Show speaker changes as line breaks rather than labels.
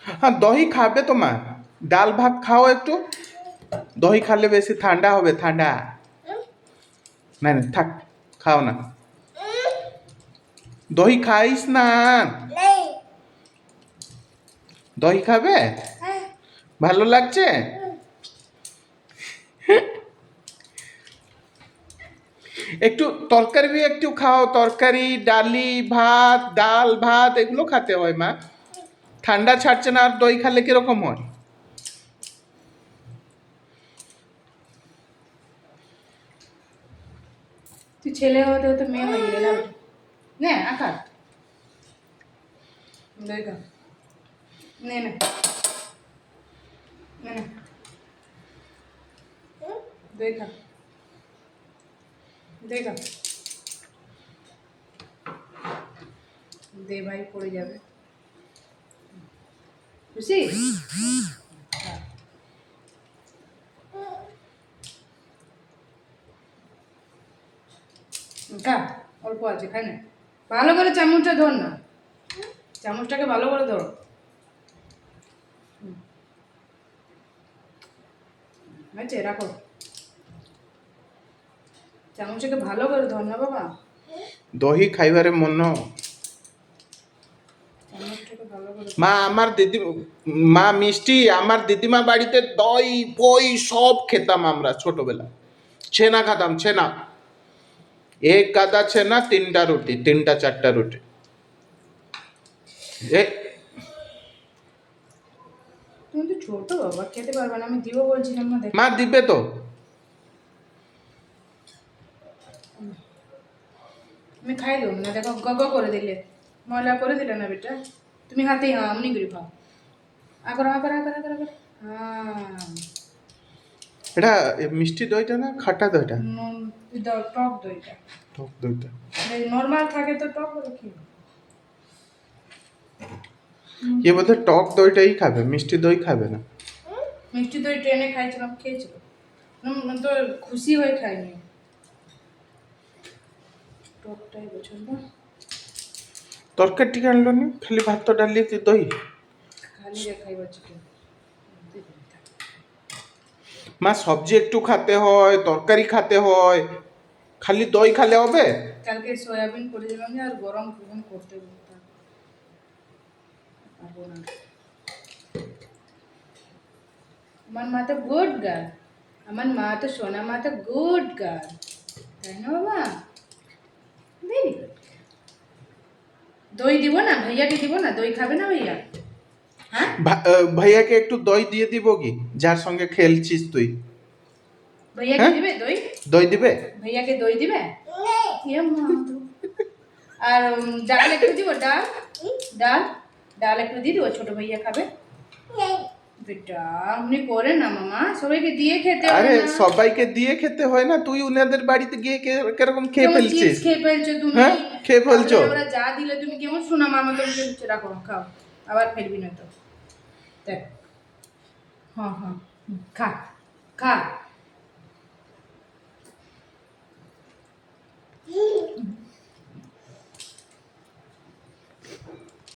হ্যাঁ, দহি খাবে তো মা, ডাল ভাত খাও একটু, দহি খালে বেশি ঠান্ডা হবে, ঠান্ডা। না না থাক, খাও না, দহি খাইস না। দহি খাবে, ভালো লাগছে? একটু তরকারি একটু খাও, তরকারি, ডালি, ভাত, ডাল ভাত এগুলো খেতে হয় মা। ঠান্ডা ছাড়ছে না আর দই খেলে কিরকম হয়?
তুই ছেলে হতে হতে মেয়ে হয়ে গেলে না নে আকার দেখা নে নে নে দেখা দেখা দে ভাই পড়ে যাবে খুশি খা অল্প আছে খাই না, ভালো করে চামচটা ধর না, চামচটাকে ভালো করে ধর। আচ্ছা রাখো, চামচটাকে ভালো করে ধর না বাবা,
দহি খাইবারে মন।
চামচটাকে ভালো করে
মা আমার দিদি, মা মিষ্টি, আমার দিদিমা বাড়িতে দই পই সব খেতাম আমরা ছোটবেলা। ছেনা খেতাম, ছেনা, এক গাদা ছেনা, তিনটা রুটি, তিনটা চারটা রুটি। এ
তুমি তো ছোট বাবা খেতে পারবে না, আমি দিব বলছিলাম না, দেখ
মা দিবে তো।
আমি খাই দেবো না, দেখো গগ করে দিলে, ময়লা করে দিলে না বেটা, তুমি হাতে হ্যাঁ এমনি করে খাও, আগর আগর আগর আগর আগর হ্যাঁ
এটা মিষ্টি দইটা না খাটা দইটা?
টক দইটা,
টক দইটা।
নর্মাল থাকে তো টক করে কি
এ বোধহয় টক দইটাই খাবে, মিষ্টি দই খাবে না।
মিষ্টি দই ট্রেনে খাইছিলাম, খেয়েছিল তো খুশি হয়ে খাইনি, টকটাই পছন্দ।
তরকারি টিকে আনলো নি, খালি ভাত ডালি দই।
খালি খাইবার চিকেন
মা সবজি একটু খেতে হয়, তরকারি খেতে হয়, খালি দই খেলে হবে?
কালকে সয়াবিন করেছিলাম যে, আর গরম গরম করতে বলতাম পারবো না। আমার মা তো গুড গার্ল, আমার মা তো সোনা মা তো গুড গার্ল, তাই না বাবা? Very good. দই দিব না ভাইয়াকে, দিব না দই, খাবে না ভাইয়া? হ্যাঁ
ভাইয়াকে একটু দই দিয়ে দিব কি, যার সঙ্গে খেলছিস তুই?
ভাইয়াকে
হ্যাঁ,
দিবে দই?
দই দিবে?
ভাইয়াকে দই দিবে? এ মা তো। আর ডাল একটু দিব, ডাল ডাল ডাল একটু দিয়ে দিব, ছোট ভাইয়া খাবে বেটা, আপনি করে না মামা, সবাইকে দিয়ে খেতে হয়
আরে
না।
সবাইকে দিয়ে খেতে হয় না, তুই উনাদের বাড়িতে গিয়ে কিরকম খেয়ে
কেমন চিপস
ফেলছিস?
খেয়ে ফেলছো তুমি,
হ্যাঁ, খেয়ে ফেলছো।
তারপরে ওরা যা দিলে তুমি কেমন শোনা মামা তো রাখো, খাও, আবার ফেলবি না তো, দেখ হ্যাঁ হ্যাঁ খা খা,